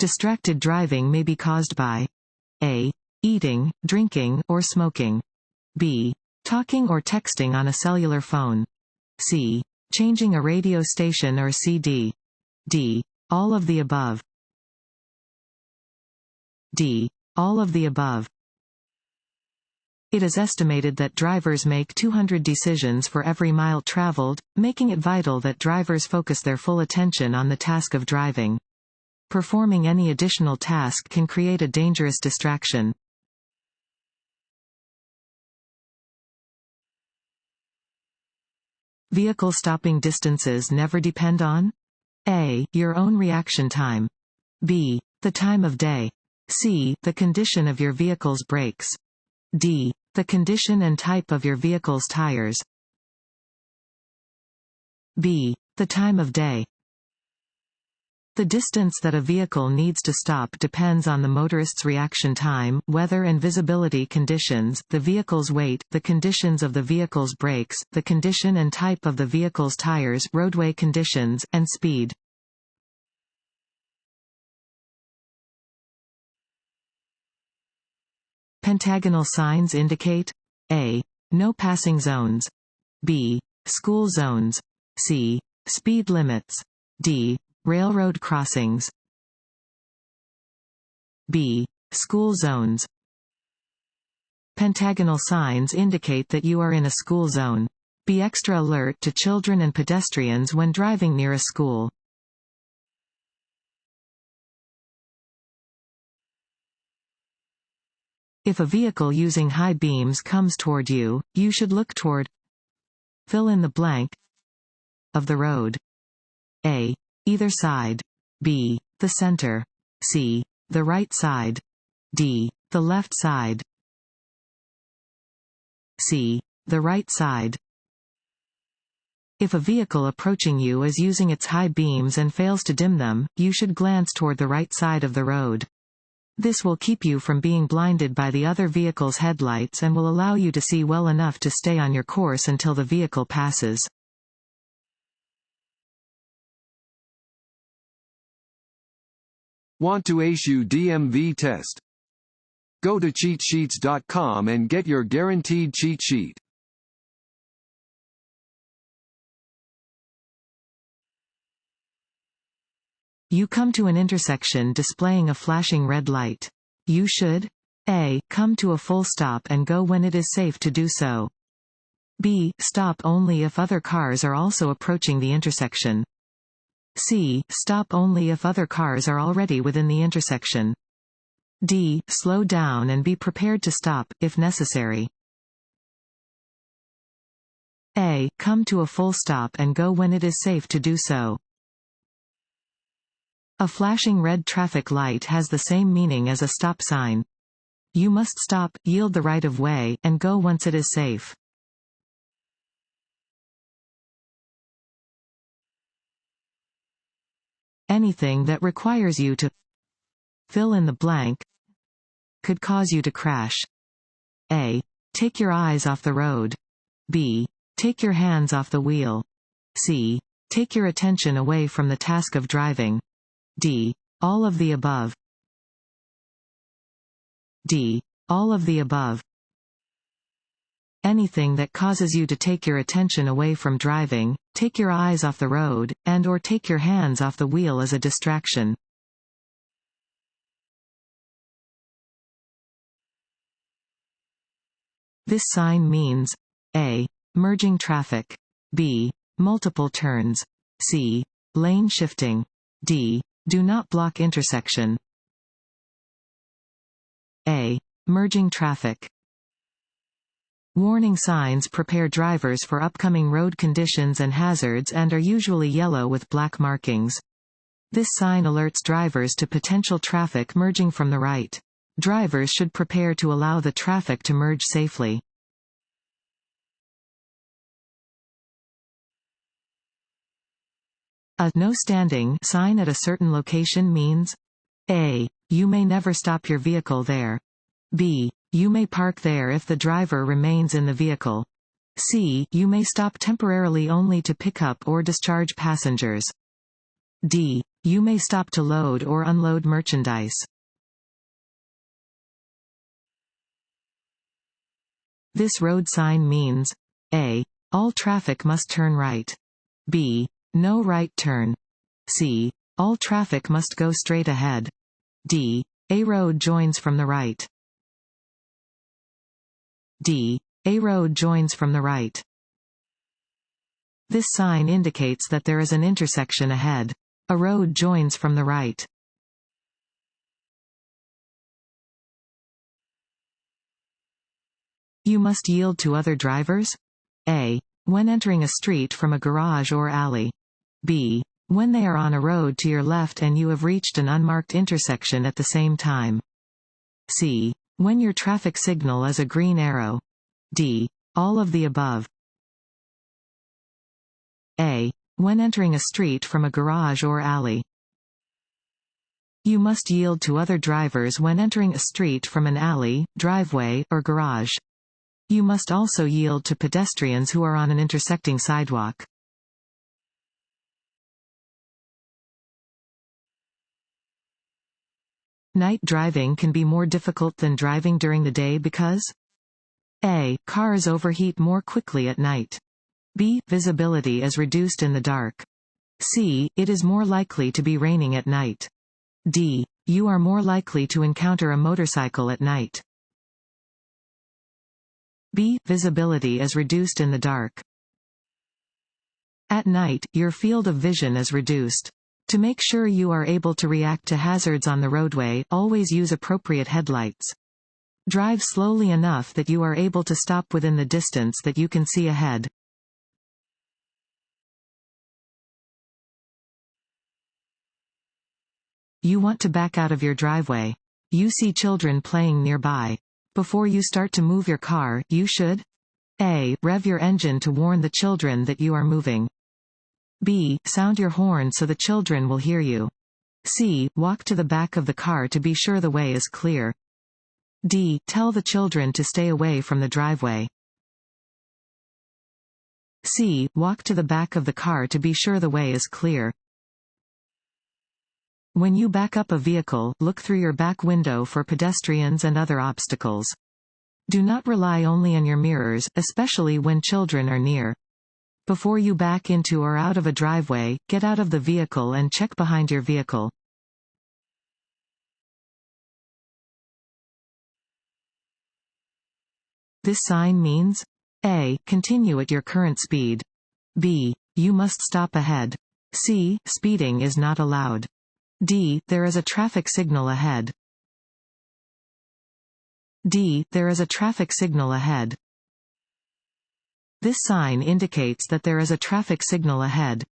Distracted driving may be caused by A. Eating, drinking, or smoking. B. Talking or texting on a cellular phone. C. Changing a radio station or CD. D. All of the above. D. All of the above. It is estimated that drivers make 200 decisions for every mile traveled, making it vital that drivers focus their full attention on the task of driving. Performing any additional task can create a dangerous distraction. Vehicle stopping distances never depend on A. Your own reaction time. B. The time of day. C. The condition of your vehicle's brakes. D. The condition and type of your vehicle's tires. B. The time of day. The distance that a vehicle needs to stop depends on the motorist's reaction time, weather and visibility conditions, the vehicle's weight, the conditions of the vehicle's brakes, the condition and type of the vehicle's tires, roadway conditions, and speed. Pentagonal signs indicate A. No passing zones. B. School zones. C. Speed limits. D. Railroad crossings. B. School zones. Pentagonal signs indicate that you are in a school zone. Be extra alert to children and pedestrians when driving near a school. If a vehicle using high beams comes toward you, you should look toward fill in the blank of the road. A. Either side. B. The center. C. The right side. D. The left side. C. The right side. If a vehicle approaching you is using its high beams and fails to dim them, you should glance toward the right side of the road. This will keep you from being blinded by the other vehicle's headlights and will allow you to see well enough to stay on your course until the vehicle passes. Want to ace your DMV test? Go to cheatsheets.com and get your guaranteed cheat sheet. You come to an intersection displaying a flashing red light. You should A. Come to a full stop and go when it is safe to do so. B. Stop only if other cars are also approaching the intersection. C. Stop only if other cars are already within the intersection. D. Slow down and be prepared to stop, if necessary. A. Come to a full stop and go when it is safe to do so. A flashing red traffic light has the same meaning as a stop sign. You must stop, yield the right of way, and go once it is safe. Anything that requires you to fill in the blank could cause you to crash. A. Take your eyes off the road. B. Take your hands off the wheel. C. Take your attention away from the task of driving. D. All of the above. D. All of the above. Anything that causes you to take your attention away from driving, take your eyes off the road, and/or take your hands off the wheel as a distraction. This sign means A. Merging traffic. B. Multiple turns. C. Lane shifting. D. Do not block intersection. A. Merging traffic. Warning signs prepare drivers for upcoming road conditions and hazards and are usually yellow with black markings. This sign alerts drivers to potential traffic merging from the right. Drivers should prepare to allow the traffic to merge safely. A no standing sign at a certain location means A. You may never stop your vehicle there. B. You may park there if the driver remains in the vehicle. C. You may stop temporarily only to pick up or discharge passengers. D. You may stop to load or unload merchandise. This road sign means A. All traffic must turn right. B. No right turn. C. All traffic must go straight ahead. D. A road joins from the right. D. A road joins from the right. This sign indicates that there is an intersection ahead. A road joins from the right. You must yield to other drivers? A. When entering a street from a garage or alley. B. When they are on a road to your left and you have reached an unmarked intersection at the same time. C. When your traffic signal is a green arrow. D. All of the above. A. When entering a street from a garage or alley. You must yield to other drivers when entering a street from an alley, driveway, or garage. You must also yield to pedestrians who are on an intersecting sidewalk. Night driving can be more difficult than driving during the day because A. Cars overheat more quickly at night. B. Visibility is reduced in the dark. C. It is more likely to be raining at night. D. You are more likely to encounter a motorcycle at night. B. Visibility is reduced in the dark. At night, your field of vision is reduced. To make sure you are able to react to hazards on the roadway, always use appropriate headlights. Drive slowly enough that you are able to stop within the distance that you can see ahead. You want to back out of your driveway. You see children playing nearby. Before you start to move your car, you should A. Rev your engine to warn the children that you are moving. B. Sound your horn so the children will hear you. C. Walk to the back of the car to be sure the way is clear. D. Tell the children to stay away from the driveway. C. Walk to the back of the car to be sure the way is clear. When you back up a vehicle, look through your back window for pedestrians and other obstacles. Do not rely only on your mirrors, especially when children are near. Before you back into or out of a driveway, get out of the vehicle and check behind your vehicle. This sign means A. Continue at your current speed. B. You must stop ahead. C. Speeding is not allowed. D. There is a traffic signal ahead. D. There is a traffic signal ahead. This sign indicates that there is a traffic signal ahead.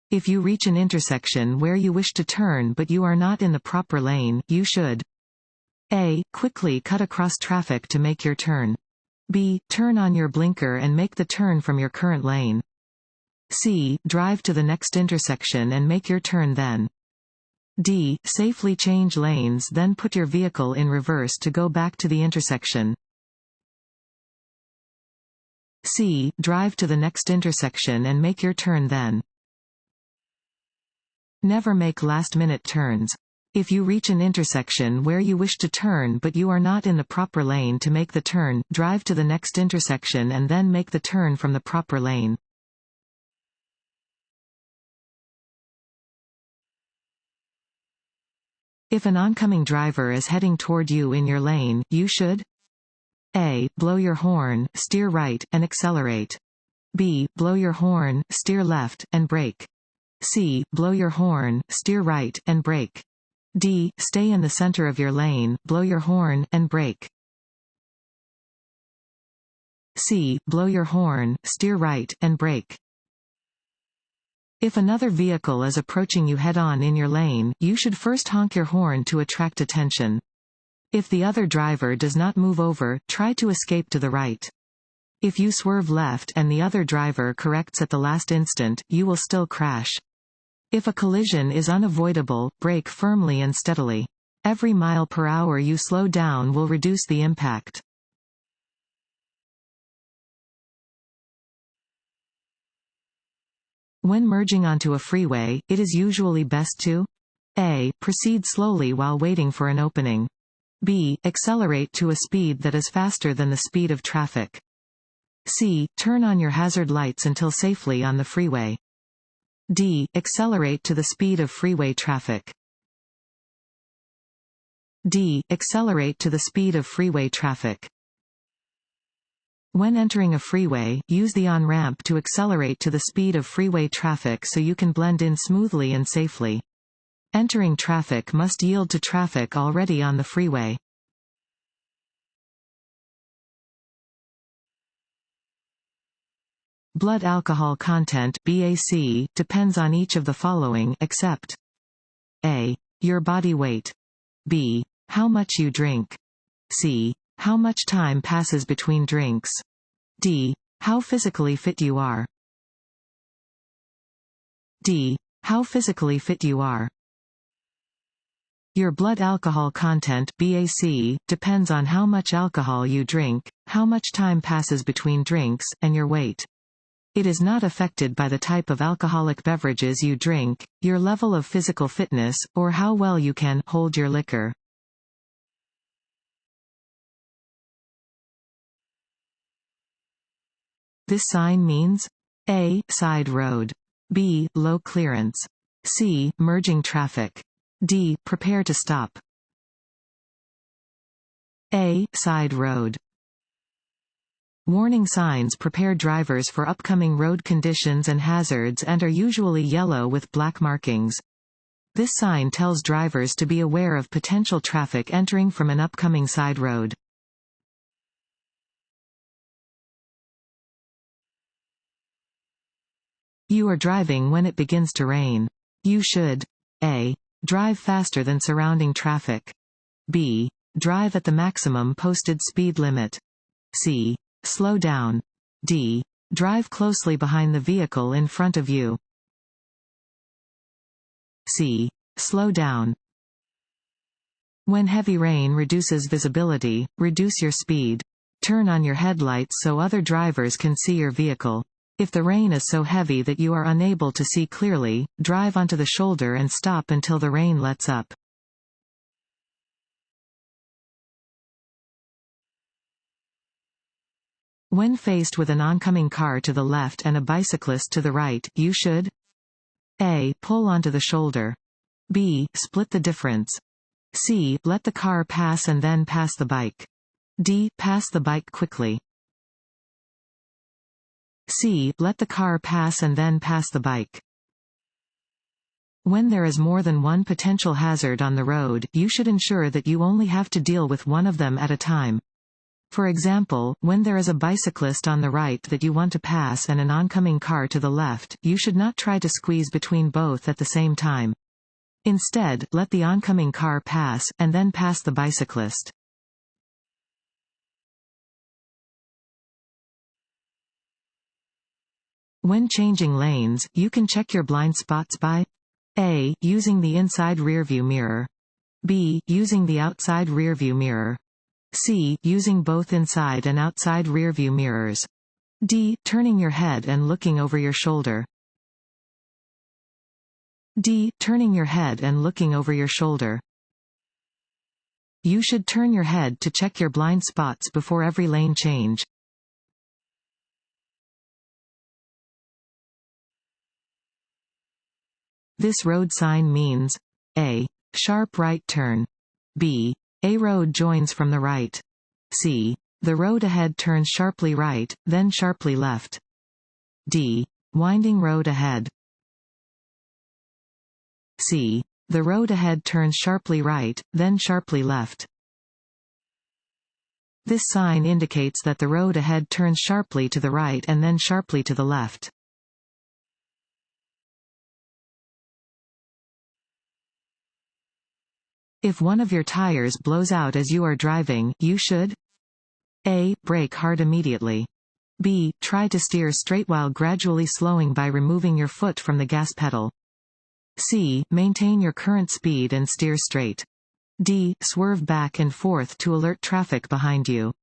If you reach an intersection where you wish to turn but you are not in the proper lane, you should A. Quickly cut across traffic to make your turn. B. Turn on your blinker and make the turn from your current lane. C. Drive to the next intersection and make your turn then. D. Safely change lanes then put your vehicle in reverse to go back to the intersection. C. Drive to the next intersection and make your turn then. Never make last-minute turns. If you reach an intersection where you wish to turn but you are not in the proper lane to make the turn, drive to the next intersection and then make the turn from the proper lane. If an oncoming driver is heading toward you in your lane, you should A. Blow your horn, steer right, and accelerate. B. Blow your horn, steer left, and brake. C. Blow your horn, steer right, and brake. D. Stay in the center of your lane, blow your horn, and brake. C. Blow your horn, steer right, and brake. If another vehicle is approaching you head-on in your lane, you should first honk your horn to attract attention. If the other driver does not move over, try to escape to the right. If you swerve left and the other driver corrects at the last instant, you will still crash. If a collision is unavoidable, brake firmly and steadily. Every mile per hour you slow down will reduce the impact. When merging onto a freeway, it is usually best to A. Proceed slowly while waiting for an opening. B. Accelerate to a speed that is faster than the speed of traffic. C. Turn on your hazard lights until safely on the freeway. D. Accelerate to the speed of freeway traffic. D. Accelerate to the speed of freeway traffic. When entering a freeway, use the on-ramp to accelerate to the speed of freeway traffic so you can blend in smoothly and safely. Entering traffic must yield to traffic already on the freeway. Blood alcohol content (BAC) depends on each of the following except A. Your body weight. B. How much you drink. C. How much time passes between drinks. D. How physically fit you are. D. How physically fit you are. Your blood alcohol content (BAC) depends on how much alcohol you drink, how much time passes between drinks, and your weight. It is not affected by the type of alcoholic beverages you drink, your level of physical fitness, or how well you can hold your liquor. This sign means A. Side road. B. Low clearance. C. Merging traffic. D. Prepare to stop. A. Side road. Warning signs prepare drivers for upcoming road conditions and hazards and are usually yellow with black markings. This sign tells drivers to be aware of potential traffic entering from an upcoming side road. You are driving when it begins to rain. You should A. Drive faster than surrounding traffic. B. Drive at the maximum posted speed limit. C. Slow down. D. Drive closely behind the vehicle in front of you. C. Slow down. When heavy rain reduces visibility, reduce your speed. Turn on your headlights so other drivers can see your vehicle. If the rain is so heavy that you are unable to see clearly, drive onto the shoulder and stop until the rain lets up. When faced with an oncoming car to the left and a bicyclist to the right, you should A. Pull onto the shoulder. B. Split the difference. C. Let the car pass and then pass the bike. D. Pass the bike quickly. C. Let the car pass and then pass the bike. When there is more than one potential hazard on the road, you should ensure that you only have to deal with one of them at a time. For example, when there is a bicyclist on the right that you want to pass and an oncoming car to the left, you should not try to squeeze between both at the same time. Instead, let the oncoming car pass, and then pass the bicyclist. When changing lanes, you can check your blind spots by A. Using the inside rearview mirror. B. Using the outside rearview mirror. C. Using both inside and outside rearview mirrors. D. Turning your head and looking over your shoulder. D. Turning your head and looking over your shoulder. You should turn your head to check your blind spots before every lane change. This road sign means A. Sharp right turn. B. A road joins from the right. C. The road ahead turns sharply right, then sharply left. D. Winding road ahead. C. The road ahead turns sharply right, then sharply left. This sign indicates that the road ahead turns sharply to the right and then sharply to the left. If one of your tires blows out as you are driving, you should A. Brake hard immediately. B. Try to steer straight while gradually slowing by removing your foot from the gas pedal. C. Maintain your current speed and steer straight. D. Swerve back and forth to alert traffic behind you.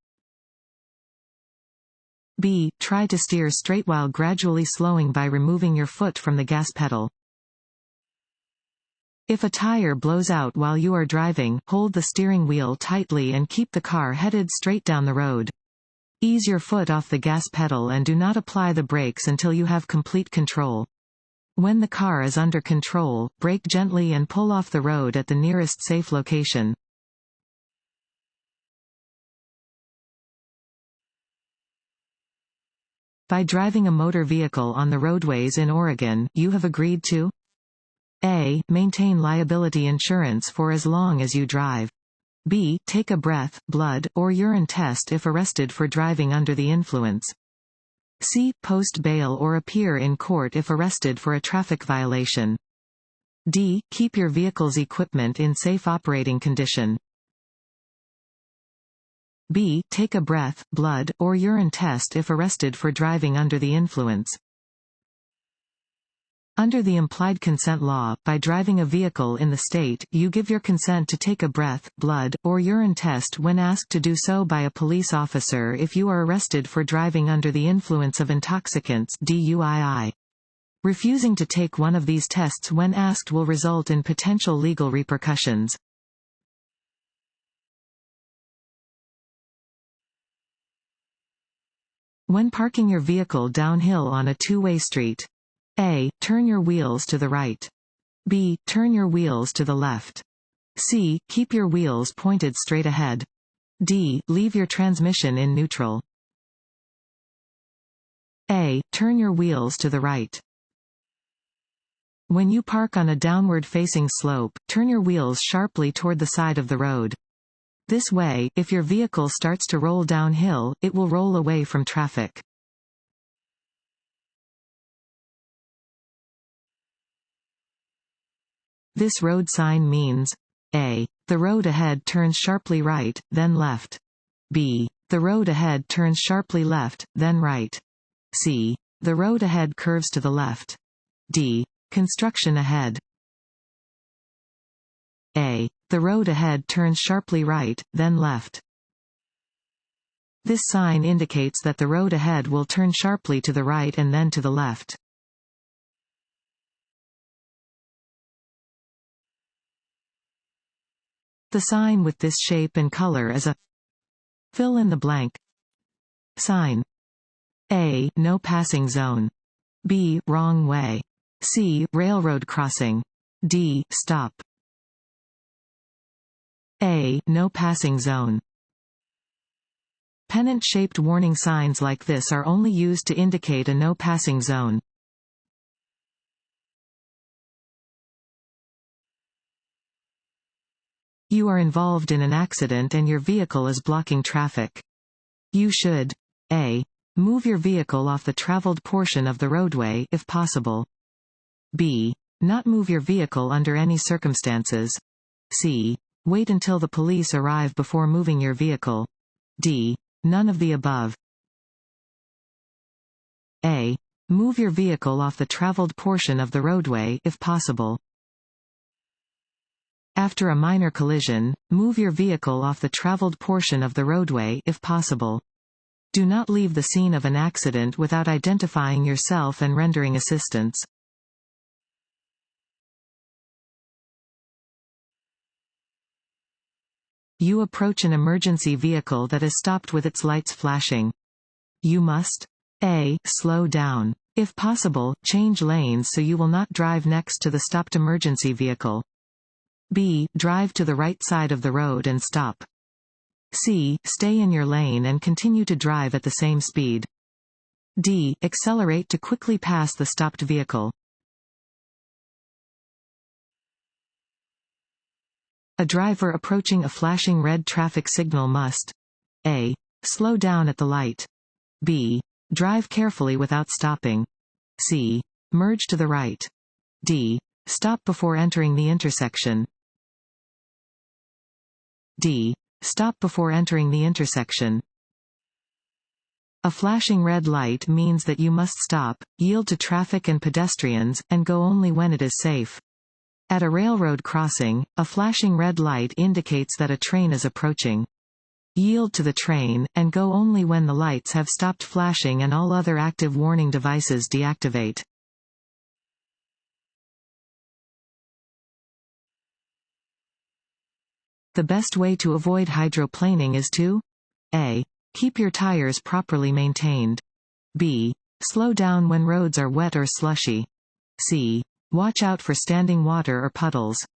B. Try to steer straight while gradually slowing by removing your foot from the gas pedal. If a tire blows out while you are driving, hold the steering wheel tightly and keep the car headed straight down the road. Ease your foot off the gas pedal and do not apply the brakes until you have complete control. When the car is under control, brake gently and pull off the road at the nearest safe location. By driving a motor vehicle on the roadways in Oregon, you have agreed to A. Maintain liability insurance for as long as you drive. B. Take a breath, blood, or urine test if arrested for driving under the influence. C. Post bail or appear in court if arrested for a traffic violation. D. Keep your vehicle's equipment in safe operating condition. B. Take a breath, blood, or urine test if arrested for driving under the influence. Under the implied consent law, by driving a vehicle in the state, you give your consent to take a breath, blood, or urine test when asked to do so by a police officer if you are arrested for driving under the influence of intoxicants (DUII). Refusing to take one of these tests when asked will result in potential legal repercussions. When parking your vehicle downhill on a two-way street. A. Turn your wheels to the right. B. Turn your wheels to the left. C. Keep your wheels pointed straight ahead. D. Leave your transmission in neutral. A. Turn your wheels to the right. When you park on a downward-facing slope, turn your wheels sharply toward the side of the road. This way, if your vehicle starts to roll downhill, it will roll away from traffic. This road sign means A. The road ahead turns sharply right, then left. B. The road ahead turns sharply left, then right. C. The road ahead curves to the left. D. Construction ahead. A. The road ahead turns sharply right, then left. This sign indicates that the road ahead will turn sharply to the right and then to the left. The sign with this shape and color is a fill in the blank sign. A. No passing zone. B. Wrong way. C. Railroad crossing. D. Stop. A. No passing zone. Pennant-shaped warning signs like this are only used to indicate a no passing zone. You are involved in an accident and your vehicle is blocking traffic. You should A. Move your vehicle off the traveled portion of the roadway if possible. B. Not move your vehicle under any circumstances. C. Wait until the police arrive before moving your vehicle. D. None of the above. A. Move your vehicle off the traveled portion of the roadway if possible. After a minor collision, move your vehicle off the traveled portion of the roadway if possible. Do not leave the scene of an accident without identifying yourself and rendering assistance. You approach an emergency vehicle that is stopped with its lights flashing. You must A. Slow down. If possible, change lanes so you will not drive next to the stopped emergency vehicle. B. Drive to the right side of the road and stop. C. Stay in your lane and continue to drive at the same speed. D. Accelerate to quickly pass the stopped vehicle. A driver approaching a flashing red traffic signal must A. Slow down at the light. B. Drive carefully without stopping. C. Merge to the right. D. Stop before entering the intersection. D. Stop before entering the intersection. A flashing red light means that you must stop, yield to traffic and pedestrians, and go only when it is safe. At a railroad crossing, a flashing red light indicates that a train is approaching. Yield to the train, and go only when the lights have stopped flashing and all other active warning devices deactivate. The best way to avoid hydroplaning is to A. Keep your tires properly maintained. B. Slow down when roads are wet or slushy. C. Watch out for standing water or puddles.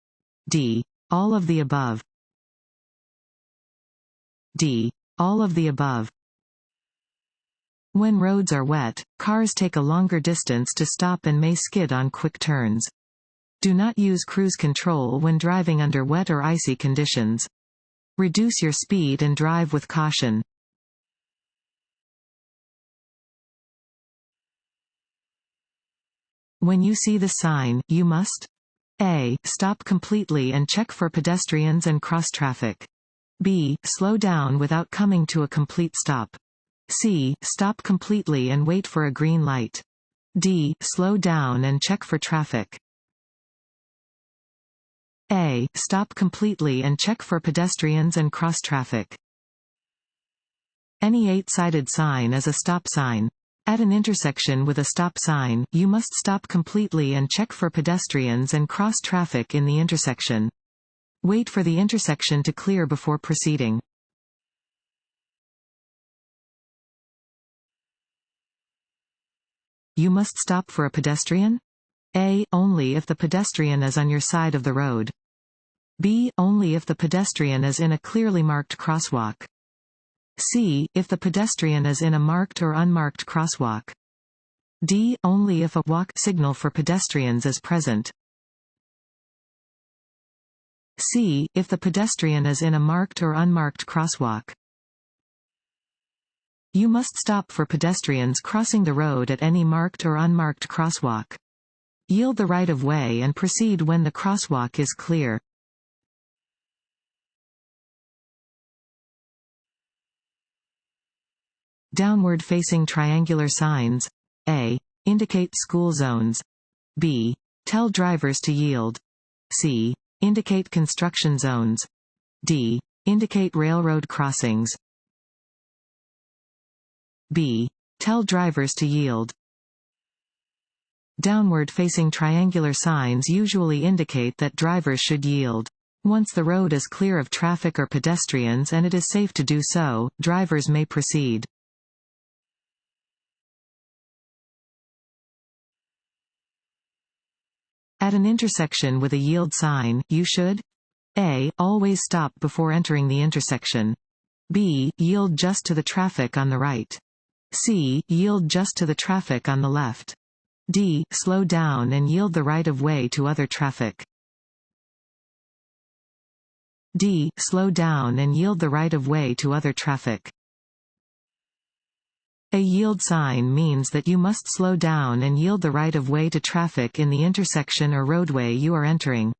D. All of the above. D. All of the above. When roads are wet, cars take a longer distance to stop and may skid on quick turns. Do not use cruise control when driving under wet or icy conditions. Reduce your speed and drive with caution. When you see the sign, you must A. Stop completely and check for pedestrians and cross traffic. B. Slow down without coming to a complete stop. C. Stop completely and wait for a green light. D. Slow down and check for traffic. A. Stop completely and check for pedestrians and cross traffic. Any 8-sided sign is a stop sign. At an intersection with a stop sign, you must stop completely and check for pedestrians and cross traffic in the intersection. Wait for the intersection to clear before proceeding. You must stop for a pedestrian? A. Only if the pedestrian is on your side of the road. B. Only if the pedestrian is in a clearly marked crosswalk. C. If the pedestrian is in a marked or unmarked crosswalk. D. Only if a walk signal for pedestrians is present. C. If the pedestrian is in a marked or unmarked crosswalk. You must stop for pedestrians crossing the road at any marked or unmarked crosswalk. Yield the right of way and proceed when the crosswalk is clear. Downward-facing triangular signs. A. Indicate school zones. B. Tell drivers to yield. C. Indicate construction zones. D. Indicate railroad crossings. B. Tell drivers to yield. Downward-facing triangular signs usually indicate that drivers should yield. Once the road is clear of traffic or pedestrians and it is safe to do so, drivers may proceed. At an intersection with a yield sign, you should A. Always stop before entering the intersection. B. Yield just to the traffic on the right. C. Yield just to the traffic on the left. D. Slow down and yield the right of way to other traffic. D. Slow down and yield the right of way to other traffic. A yield sign means that you must slow down and yield the right of way to traffic in the intersection or roadway you are entering.